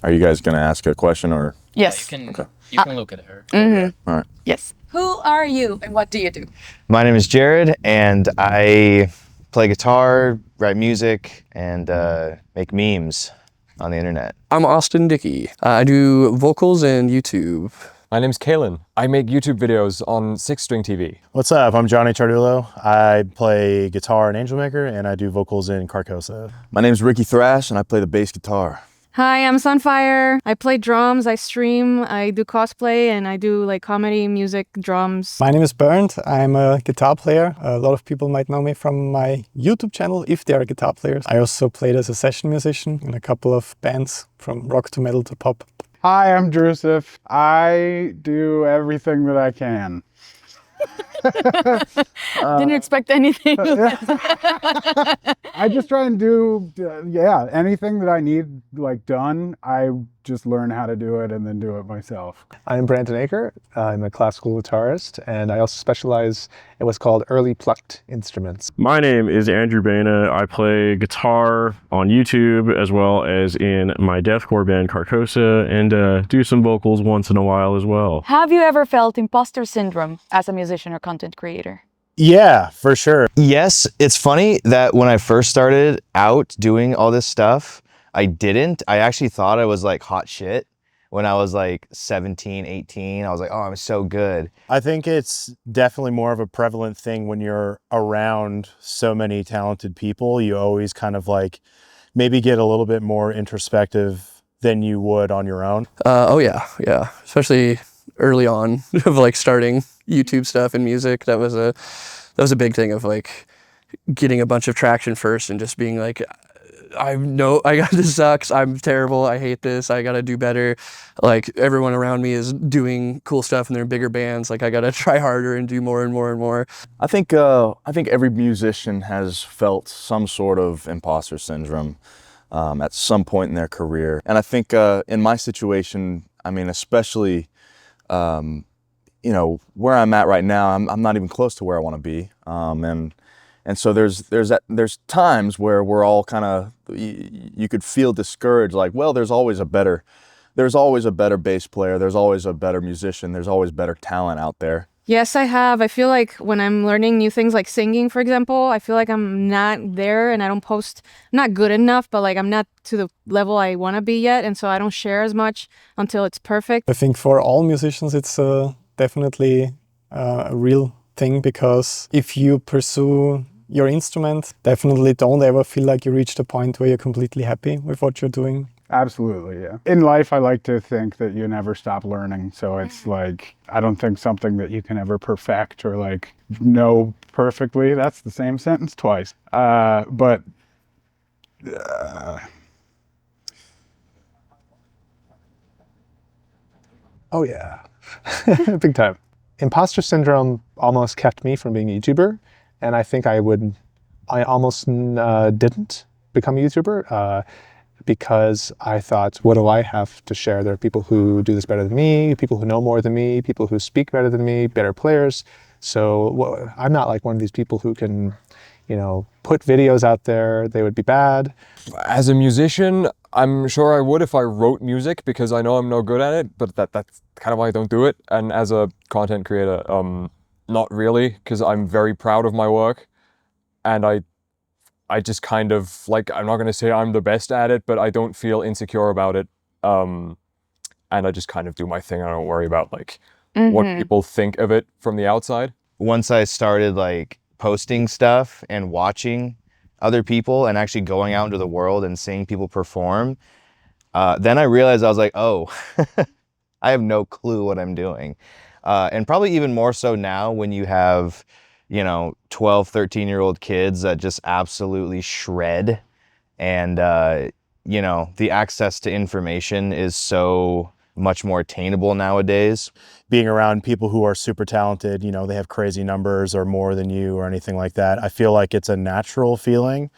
Are you guys gonna ask a question or? Yes. Yeah, Okay. you can look at her. All right. Yes. Who are you and what do you do? My name is Jared, and I play guitar, write music, and make memes on the internet. I'm Austin Dickey. I do vocals and YouTube. My name's Kalen. I make YouTube videos on 6-string TV. What's up? I'm Johnny Chardulo. I play guitar in Angel Maker and I do vocals in Carcosa. My name's Ricky Thrash and I play the bass guitar. Hi, I'm Sunfire. I play drums, I stream, I do cosplay, and I do like comedy, music, drums. My name is Bernd. I'm a guitar player. A lot of people might know me from my YouTube channel if they are guitar players. I also played as a session musician in a couple of bands from rock to metal to pop. Hi, I'm Drusif. I do everything that I can. Didn't expect anything. I just try and do, anything that I need done, I just learn how to do it and then do it myself. I'm Brandon Aker. I'm a classical guitarist, and I also specialize in what's called early plucked instruments. My name is Andrew Baina. I play guitar on YouTube as well as in my deathcore band Carcosa, and do some vocals once in a while as well. Have you ever felt imposter syndrome as a musician or content creator? Yeah, for sure. Yes, it's funny that when I first started out doing all this stuff, I didn't. I actually thought I was like hot shit when I was like 17, 18. I was like, oh, I'm so good. I think it's definitely more of a prevalent thing when you're around so many talented people. You always kind of like maybe get a little bit more introspective than you would on your own. Oh yeah. Especially early on of like starting YouTube stuff and music. That was a big thing of like getting a bunch of traction first and just being like, this sucks. I'm terrible. I hate this. I gotta do better. Like everyone around me is doing cool stuff and they're in bigger bands. Like I gotta try harder and do more and more and more. I think every musician has felt some sort of imposter syndrome at some point in their career. And I think in my situation, I mean, especially, where I'm at right now, I'm not even close to where I want to be. And so there's times where we're all kind of, you could feel discouraged, like, well, there's always a better bass player, there's always a better musician, there's always better talent out there. Yes, I have. I feel like when I'm learning new things like singing, for example, I feel like I'm not there and I'm not good enough, but like I'm not to the level I want to be yet. And so I don't share as much until it's perfect. I think for all musicians, it's definitely a real thing, because if you pursue your instrument, definitely don't ever feel like you reached a point where you're completely happy with what you're doing. Absolutely, yeah. In life, I like to think that you never stop learning. So it's like, I don't think something that you can ever perfect or like know perfectly. That's the same sentence twice. Oh yeah, big time. Imposter syndrome almost kept me from being a YouTuber, and I think I almost didn't become a YouTuber because I thought, what do I have to share? There are people who do this better than me, people who know more than me, people who speak better than me, better players. So I'm not like one of these people who can, put videos out there. They would be bad. As a musician, I'm sure I would if I wrote music, because I know I'm no good at it, but that's kind of why I don't do it. And as a content creator, not really, because I'm very proud of my work, and I just kind of, like, I'm not going to say I'm the best at it, but I don't feel insecure about it. And I just kind of do my thing. I don't worry about what people think of it from the outside. Once I started like posting stuff and watching other people and actually going out into the world and seeing people perform, then I realized I was like, oh, I have no clue what I'm doing. And probably even more so now when you have 12, 13-year-old kids that just absolutely shred. And, the access to information is so much more attainable nowadays. Being around people who are super talented, they have crazy numbers or more than you or anything like that, I feel like it's a natural feeling.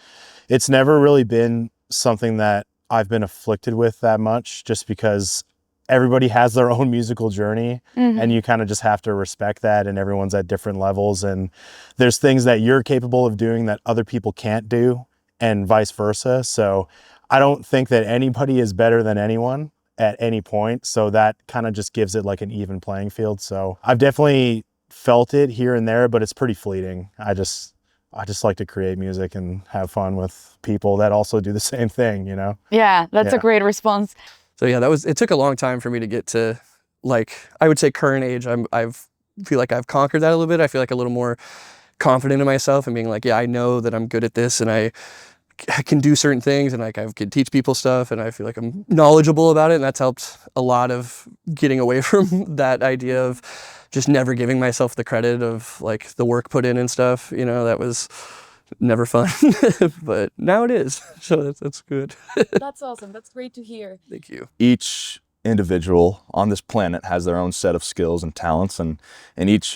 It's never really been something that I've been afflicted with that much, just because everybody has their own musical journey, and you kind of just have to respect that, and everyone's at different levels, and there's things that you're capable of doing that other people can't do, and vice versa. So I don't think that anybody is better than anyone at any point. So that kind of just gives it like an even playing field. So I've definitely felt it here and there, but it's pretty fleeting. I just like to create music and have fun with people that also do the same thing, you know? Yeah, that's a Yeah. great response. So yeah, it took a long time for me to get to, like, I would say current age. Feel like I've conquered that a little bit. I feel like a little more confident in myself and being like, yeah, I know that I'm good at this and I can do certain things and like I can teach people stuff and I feel like I'm knowledgeable about it, and that's helped a lot of getting away from that idea of just never giving myself the credit of like the work put in and stuff. You know, that was never fun, but now it is. So that's good. That's awesome. That's great to hear. Thank you. Each individual on this planet has their own set of skills and talents, and each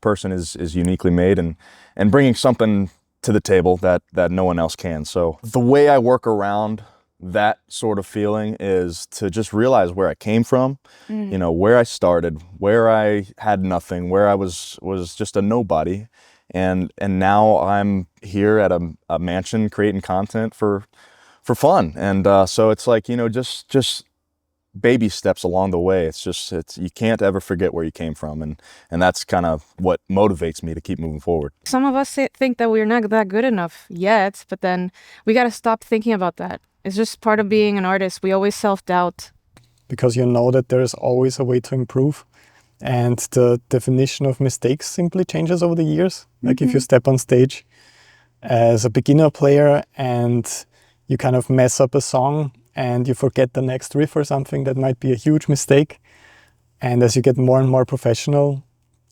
person is uniquely made and bringing something to the table that no one else can. So the way I work around that sort of feeling is to just realize where I came from, you know, where I started, where I had nothing, where I was just a nobody, and now I'm here at a mansion creating content for fun. And so it's like, you know, just baby steps along the way. It's you can't ever forget where you came from, and that's kind of what motivates me to keep moving forward. Some of us think that we're not that good enough yet, but then we got to stop thinking about that. It's just part of being an artist. We always self-doubt. Because you know that there's always a way to improve. And the definition of mistakes simply changes over the years. Like if you step on stage as a beginner player and you kind of mess up a song and you forget the next riff or something, that might be a huge mistake. And as you get more and more professional,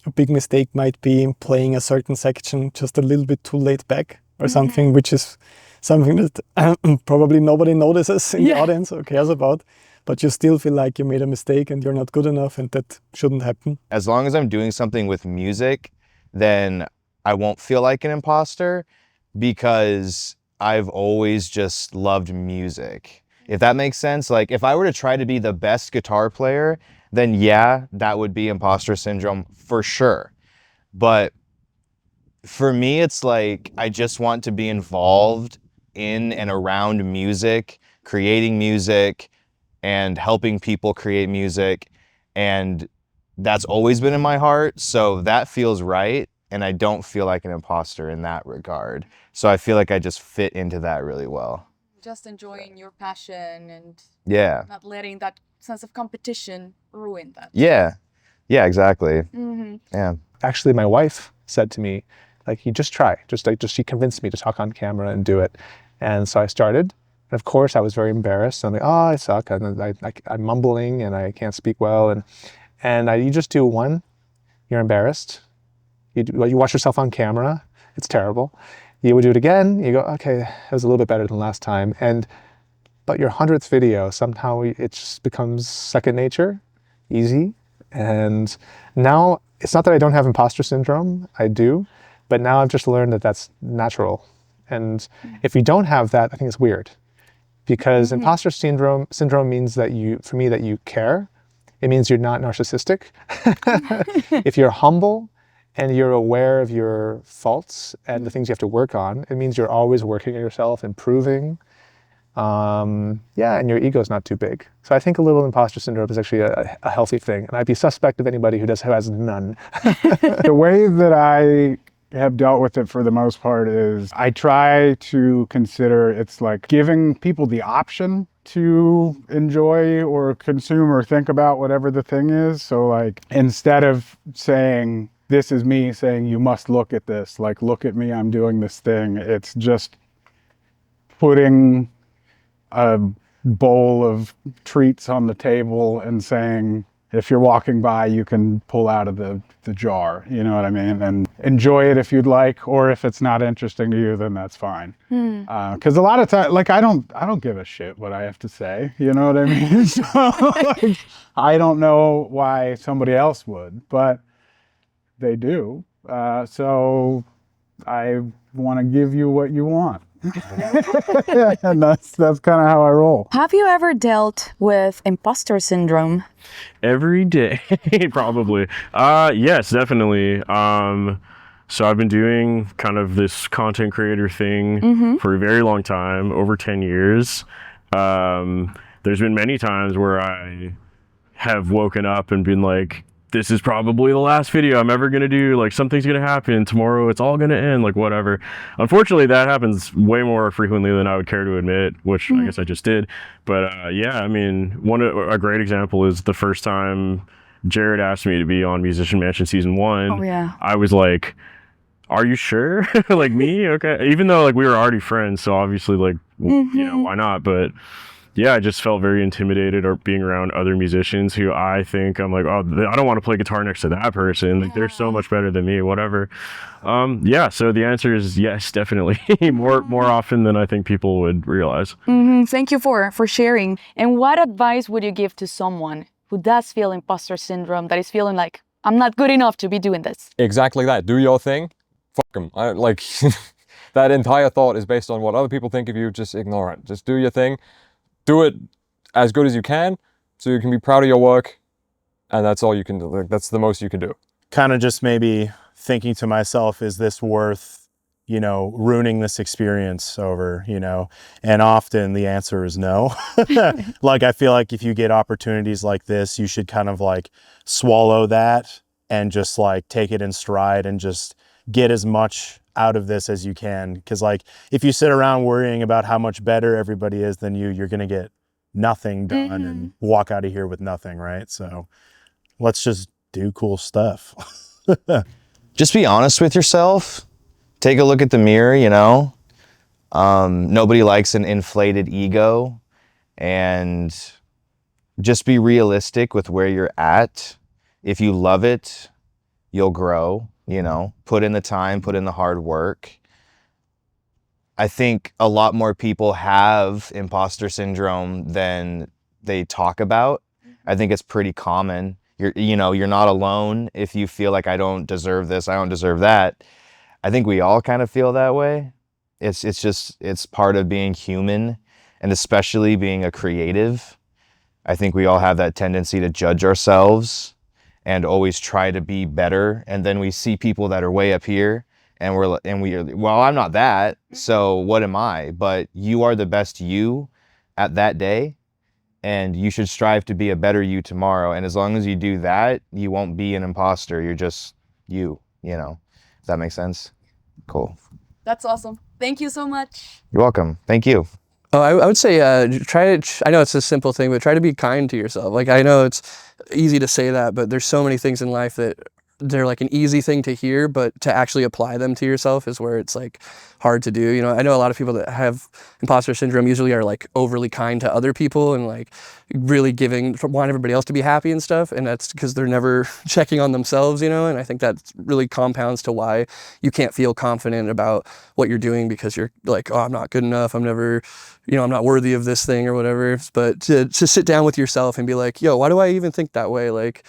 a big mistake might be playing a certain section just a little bit too laid back or something, which is something that probably nobody notices in the audience or cares about. But you still feel like you made a mistake and you're not good enough, and that shouldn't happen. As long as I'm doing something with music, then I won't feel like an imposter, because I've always just loved music. If that makes sense. Like if I were to try to be the best guitar player, then yeah, that would be imposter syndrome for sure. But for me, it's like I just want to be involved in and around music, creating music, and helping people create music. And that's always been in my heart. So that feels right. And I don't feel like an imposter in that regard. So I feel like I just fit into that really well. Just enjoying your passion and Yeah. not letting that sense of competition ruin that. Yeah. Yeah, exactly. Yeah. Actually, my wife said to me, like, you just try. She convinced me to talk on camera and do it. And so I started. And of course, I was very embarrassed. I'm like, oh, I suck. And I'm mumbling and I can't speak well. And you just do one, you're embarrassed. You watch yourself on camera. It's terrible. You would do it again. You go, okay, that was a little bit better than last time. But your 100th video, somehow it just becomes second nature, easy. And now it's not that I don't have imposter syndrome. I do. But now I've just learned that that's natural. And if you don't have that, I think it's weird. Because imposter syndrome means that for me, that you care. It means you're not narcissistic. If you're humble and you're aware of your faults and the things you have to work on, it means you're always working on yourself, improving. And your ego's not too big. So I think a little imposter syndrome is actually a healthy thing. And I'd be suspect of anybody who has none. The way that I have dealt with it for the most part is I try to consider it's like giving people the option to enjoy or consume or think about whatever the thing is. So like instead of saying, this is me, saying you must look at this, like look at me, I'm doing this thing. It's just putting a bowl of treats on the table and saying, if you're walking by, you can pull out of the jar, you know what I mean? And enjoy it if you'd like, or if it's not interesting to you, then that's fine. Because a lot of times, like I don't give a shit what I have to say, you know what I mean? So like, I don't know why somebody else would, but they do. So I want to give you what you want. And that's kind of how I roll. Have you ever dealt with imposter syndrome? Every day, probably. Yes, definitely. So I've been doing kind of this content creator thing for a very long time, over 10 years. There's been many times where I have woken up and been like, this is probably the last video I'm ever gonna do. Like, something's gonna happen tomorrow. It's all gonna end. Like, whatever. Unfortunately, that happens way more frequently than I would care to admit, which I guess I just did. But yeah, I mean, a great example is the first time Jared asked me to be on Musician Mansion season 1. Oh, yeah. I was like, are you sure? Like, me? Okay. Even though like we were already friends, so obviously like you know, why not? But yeah, I just felt very intimidated or being around other musicians who I think I'm like, oh, I don't want to play guitar next to that person. Like, they're so much better than me, whatever. Yeah, so the answer is yes, definitely. more often than I think people would realize. Thank you for sharing. And what advice would you give to someone who does feel imposter syndrome, that is feeling like, I'm not good enough to be doing this? Exactly that. Do your thing. Fuck them. Like, that entire thought is based on what other people think of you. Just ignore it. Just do your thing. Do it as good as you can, so you can be proud of your work, and that's all you can do. Like, that's the most you can do. Kind of just maybe thinking to myself, is this worth, you know, ruining this experience over, you know? And often the answer is no. Like, I feel like if you get opportunities like this, you should kind of like swallow that and just like take it in stride and just get as much out of this as you can. Because like, if you sit around worrying about how much better everybody is than you, you're gonna get nothing done and walk out of here with nothing, right? So let's just do cool stuff. Just be honest with yourself. Take a look at the mirror, you know. Nobody likes an inflated ego, and just be realistic with where you're at. If you love it, you'll grow. You know, put in the time, put in the hard work. I think a lot more people have imposter syndrome than they talk about. I think it's pretty common. You're not alone if you feel like, I don't deserve this, I don't deserve that. I think we all kind of feel that way. It's part of being human, and especially being a creative. I think we all have that tendency to judge ourselves and always try to be better. And then we see people that are way up here, and well, I'm not that, so what am I? But you are the best you at that day, and you should strive to be a better you tomorrow. And as long as you do that, you won't be an imposter. You're just you know. Does that make sense? Cool. That's awesome. Thank you so much. You're welcome. Thank you. Oh, I would say I know it's a simple thing, but try to be kind to yourself. Like, I know it's easy to say that, but there's so many things in life that they're like an easy thing to hear, but to actually apply them to yourself is where it's like hard to do. You know, I know a lot of people that have imposter syndrome usually are like overly kind to other people and like really want everybody else to be happy and stuff. And that's because they're never checking on themselves, you know? And I think that really compounds to why you can't feel confident about what you're doing, because you're like, oh, I'm not good enough. I'm not worthy of this thing or whatever. But to sit down with yourself and be like, yo, why do I even think that way? Like,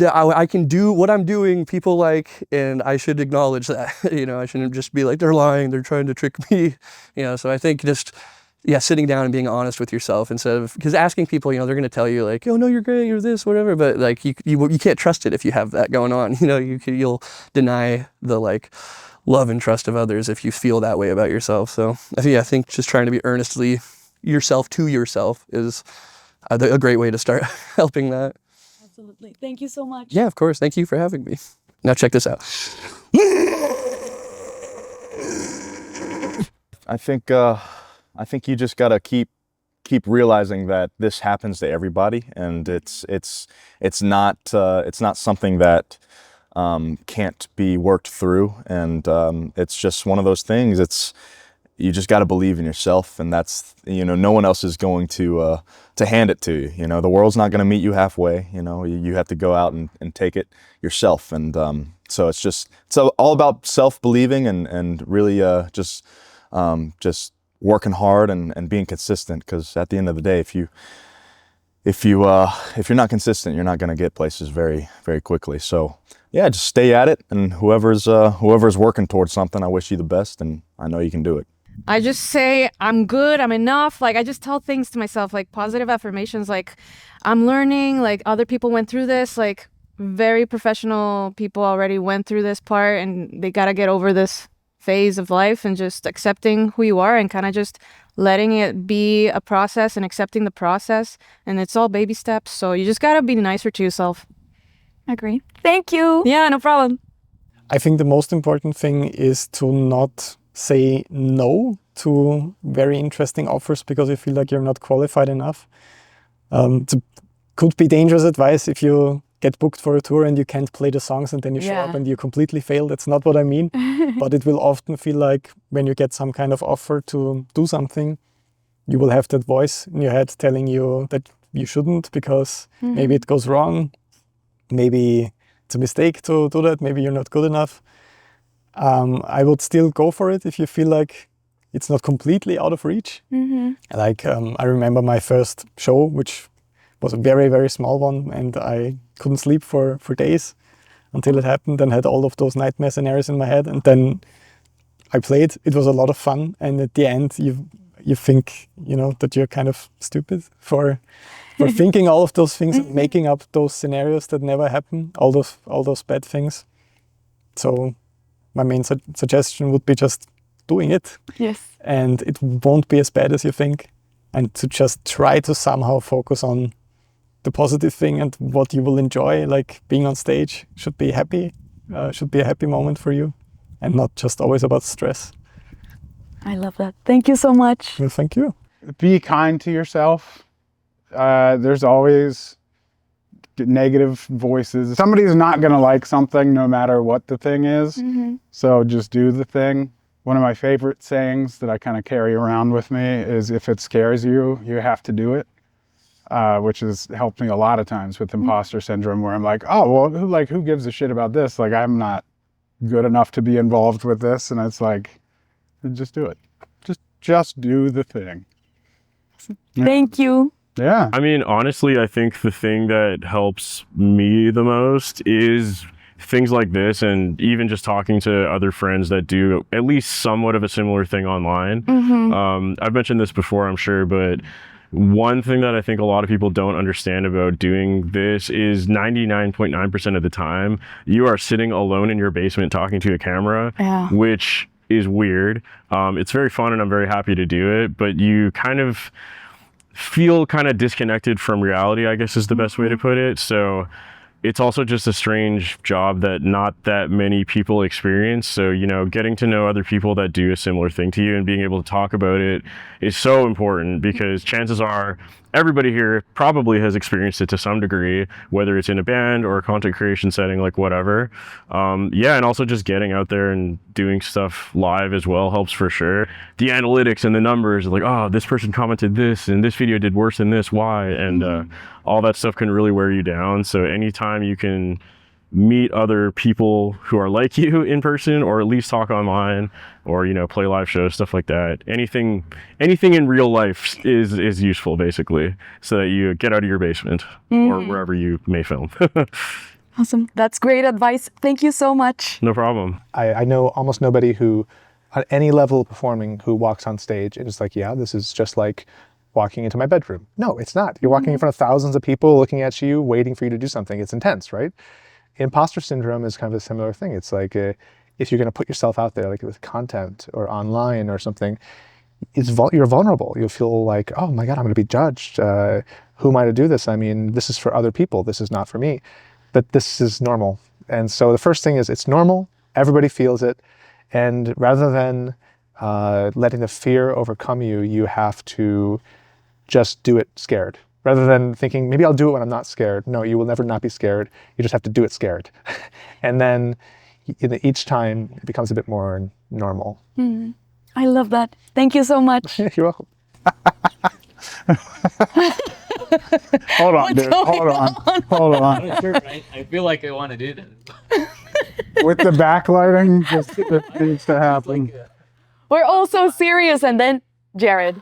I can do what I'm doing, people like, and I should acknowledge that. You know, I shouldn't just be like, they're lying, they're trying to trick me. You know, so I think just, yeah, sitting down and being honest with yourself instead of, because asking people, you know, they're going to tell you like, oh no, you're great, you're this, whatever. But like, you can't trust it if you have that going on. You know, you'll deny the like love and trust of others if you feel that way about yourself. So I think just trying to be earnestly yourself to yourself is a great way to start helping that. Absolutely. Thank you so much. Yeah, of course. Thank you for having me. Now check this out. I think you just gotta keep realizing that this happens to everybody, and it's not something that can't be worked through, and it's just one of those things. You just got to believe in yourself, and that's, you know, no one else is going to hand it to you. You know, the world's not going to meet you halfway. You know, you have to go out and take it yourself, and so it's all about self-believing and really just working hard and being consistent. Because at the end of the day, if you're not consistent, you're not going to get places very, very quickly. So yeah, just stay at it, and whoever's working towards something, I wish you the best, and I know you can do it. I just say, I'm good, I'm enough. Like, I just tell things to myself, like positive affirmations, like I'm learning, like other people went through this, like very professional people already went through this part, and they got to get over this phase of life and just accepting who you are and kind of just letting it be a process and accepting the process. And it's all baby steps. So you just got to be nicer to yourself. Agree. Thank you. Yeah, no problem. I think the most important thing is to not say no to very interesting offers because you feel like you're not qualified enough. It could be dangerous advice if you get booked for a tour and you can't play the songs and then you show up and you completely fail. That's not what I mean. But it will often feel like when you get some kind of offer to do something, you will have that voice in your head telling you that you shouldn't because maybe it goes wrong. Maybe it's a mistake to do that. Maybe you're not good enough. I would still go for it if you feel like it's not completely out of reach. Like I remember my first show, which was a very, very small one, and I couldn't sleep for days until it happened and had all of those nightmare scenarios in my head. And then I played. It was a lot of fun. And at the end, you think, you know, that you're kind of stupid for thinking all of those things and making up those scenarios that never happen, all those bad things. So my main suggestion would be just doing it. Yes. And it won't be as bad as you think. And to just try to somehow focus on the positive thing and what you will enjoy, like being on stage should be happy, should be a happy moment for you and not just always about stress. I love that. Thank you so much. Well, thank you. Be kind to yourself. There's always negative voices. Somebody's not going to like something no matter what the thing is. So just do the thing. One of my favorite sayings that I kind of carry around with me is if it scares you, you have to do it. Which has helped me a lot of times with imposter syndrome where I'm like, oh, well, who gives a shit about this? Like, I'm not good enough to be involved with this. And it's like, just do it. Just do the thing. Thank you. Yeah. I mean, honestly, I think the thing that helps me the most is things like this, and even just talking to other friends that do at least somewhat of a similar thing online. I've mentioned this before, I'm sure, but one thing that I think a lot of people don't understand about doing this is 99.9% of the time, you are sitting alone in your basement talking to a camera, which is weird. It's very fun and I'm very happy to do it, but you kind of feel kind of disconnected from reality, I guess is the best way to put it. So it's also just a strange job that not that many people experience. So, you know, getting to know other people that do a similar thing to you and being able to talk about it is so important because chances are everybody here probably has experienced it to some degree, whether it's in a band or a content creation setting, like whatever. Yeah, and also just getting out there and doing stuff live as well helps for sure. The analytics and the numbers, like, oh, this person commented this and this video did worse than this, why? And all that stuff can really wear you down. So anytime you can meet other people who are like you in person, or at least talk online, or, you know, play live shows, stuff like that. Anything in real life is useful, basically, so that you get out of your basement or wherever you may film. Awesome. That's great advice. Thank you so much. No problem. I know almost nobody who, at any level of performing, who walks on stage and is like, yeah, this is just like walking into my bedroom. No, it's not. You're walking in front of thousands of people looking at you, waiting for you to do something. It's intense, right? Imposter syndrome is kind of a similar thing. It's like if you're going to put yourself out there, like with content or online or something, you're vulnerable. You'll feel like, oh my God, I'm going to be judged. Who am I to do this? I mean, this is for other people. This is not for me. But this is normal. And so the first thing is it's normal. Everybody feels it. And rather than letting the fear overcome you, you have to just do it scared. Rather than thinking, maybe I'll do it when I'm not scared. No, you will never not be scared. You just have to do it scared. And then each time it becomes a bit more normal. I love that. Thank you so much. You're welcome. Hold on, dude. Hold on. I feel like I want to do this. With the backlighting, this needs to happen. We're all so serious, and then Jared.